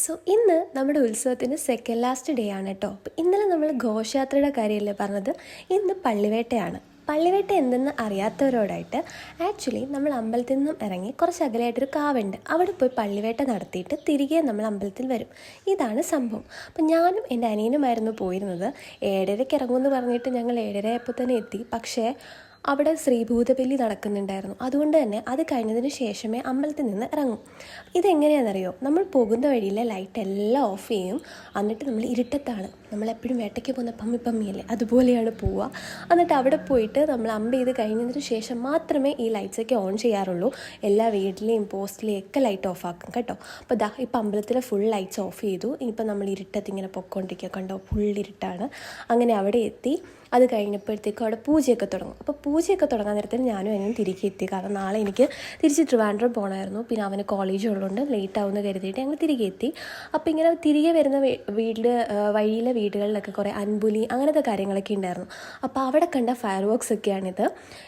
So ഇന്ന് നമ്മുടെ ഉത്സവത്തിൻ്റെ സെക്കൻഡ് ലാസ്റ്റ് ഡേ ആണ് കേട്ടോ. അപ്പോൾ ഇന്നലെ നമ്മൾ ഘോഷയാത്രയുടെ കാര്യമല്ലേ പറഞ്ഞത്. ഇന്ന് പള്ളിവേട്ടയാണ്. പള്ളിവേട്ട എന്തെന്ന് അറിയാത്തവരോടായിട്ട് ആക്ച്വലി നമ്മൾ അമ്പലത്തിൽ നിന്നും ഇറങ്ങി കുറച്ച് അകലെയായിട്ടൊരു കാവുണ്ട്. അവിടെ പോയി പള്ളിവേട്ട നടത്തിയിട്ട് തിരികെ നമ്മൾ അമ്പലത്തിൽ വരും. ഇതാണ് സംഭവം. അപ്പം ഞാനും എൻ്റെ അനിയനുമായിരുന്നു പോയിരുന്നത്. 7:30 ഇറങ്ങുമെന്ന് പറഞ്ഞിട്ട് ഞങ്ങൾ 7:30 ആയപ്പോൾ തന്നെ എത്തി. പക്ഷേ അവിടെ ശ്രീഭൂതബലി നടക്കുന്നുണ്ടായിരുന്നു. അതുകൊണ്ട് തന്നെ അത് കഴിഞ്ഞതിന് ശേഷമേ അമ്പലത്തിൽ നിന്ന് ഇറങ്ങും. ഇതെങ്ങനെയാണെന്നറിയോ, നമ്മൾ പോകുന്ന വഴിയിലെ ലൈറ്റ് എല്ലാം ഓഫ് ചെയ്യും. എന്നിട്ട് നമ്മൾ ഇരുട്ടത്താണ്, നമ്മളെപ്പോഴും വേട്ടയ്ക്ക് പോകുന്ന പമ്മിയല്ലേ അതുപോലെയാണ് പോവുക. എന്നിട്ട് അവിടെ പോയിട്ട് നമ്മൾ അമ്പ് ചെയ്ത് കഴിഞ്ഞതിന് ശേഷം മാത്രമേ ഈ ലൈറ്റ്സൊക്കെ ഓൺ ചെയ്യാറുള്ളൂ. എല്ലാ വീട്ടിലെയും പോസ്റ്റിലെയും ഒക്കെ ലൈറ്റ് ഓഫ് ആക്കും കേട്ടോ. അപ്പോൾ ഇപ്പം അമ്പലത്തിലെ ഫുൾ ലൈറ്റ്സ് ഓഫ് ചെയ്തു. ഇനിയിപ്പോൾ നമ്മൾ ഇരുട്ടത്ത് ഇങ്ങനെ പൊയ്ക്കൊണ്ടിരിക്കുക, കണ്ടോ, ഫുൾ ഇരുട്ടാണ്. അങ്ങനെ അവിടെ എത്തി. അത് കഴിഞ്ഞപ്പോഴത്തേക്കും അവിടെ പൂജയൊക്കെ തുടങ്ങും. അപ്പോൾ പൂജയൊക്കെ തുടങ്ങാൻ നേരത്തിന് ഞാനും അതിനും തിരികെ എത്തി. കാരണം നാളെ എനിക്ക് തിരിച്ച് ട്രിവാൻഡ്രം പോകണമായിരുന്നു. പിന്നെ അവന് കോളേജ് ഉള്ളതുകൊണ്ട് ലേറ്റ് ആവുമെന്ന് കരുതിയിട്ട് ഞങ്ങൾ തിരികെ എത്തി. അപ്പോൾ ഇങ്ങനെ തിരികെ വരുന്ന വഴിയിലെ വീടുകളിലൊക്കെ കുറേ അൻപുലി അങ്ങനത്തെ കാര്യങ്ങളൊക്കെ ഉണ്ടായിരുന്നു. അപ്പോൾ അവിടെ കണ്ട ഫയർ വർക്ക്സ് ഒക്കെയാണിത്.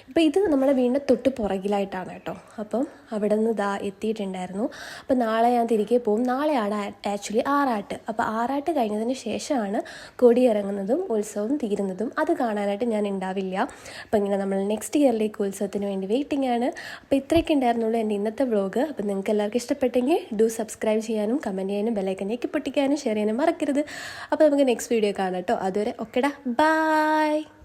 ഇപ്പോൾ ഇത് നമ്മുടെ വീടിൻ്റെ തൊട്ട് പുറകിലായിട്ടാണ് കേട്ടോ. അപ്പം അവിടെ നിന്ന് എത്തിയിട്ടുണ്ടായിരുന്നു. അപ്പോൾ നാളെ ഞാൻ തിരികെ പോകും. നാളെയാണ് ആക്ച്വലി ആറാട്ട്. അപ്പോൾ ആറാട്ട് കഴിഞ്ഞതിന് ശേഷമാണ് കൊടി ഇറങ്ങുന്നതും ഉത്സവം തീരുന്നതും. അത് കാണാനായിട്ട് ഞാൻ ഉണ്ടാവില്ല. അപ്പോൾ ഇങ്ങനെ നമ്മൾ നെക്സ്റ്റ് ഇയറിലേക്ക് ഉത്സവത്തിന് വേണ്ടി വെയിറ്റിംഗ് ആണ്. അപ്പോൾ ഇത്രയൊക്കെ ഉണ്ടായിരുന്നുള്ളൂ എൻ്റെ ഇന്നത്തെ വ്ളോഗ്. അപ്പോൾ നിങ്ങൾക്ക് എല്ലാവർക്കും ഇഷ്ടപ്പെട്ടെങ്കിൽ സബ്സ്ക്രൈബ് ചെയ്യാനും കമൻറ്റ് ചെയ്യാനും ബെല്ലൈക്കൻ ഞെക്കി പൊട്ടിക്കാനും ഷെയർ ചെയ്യാനും മറക്കരുത്. അപ്പോൾ നമുക്ക് നെക്സ്റ്റ് വീഡിയോ കാണാം കേട്ടോ. അതുവരെ ഓക്കെടാ, ബൈ.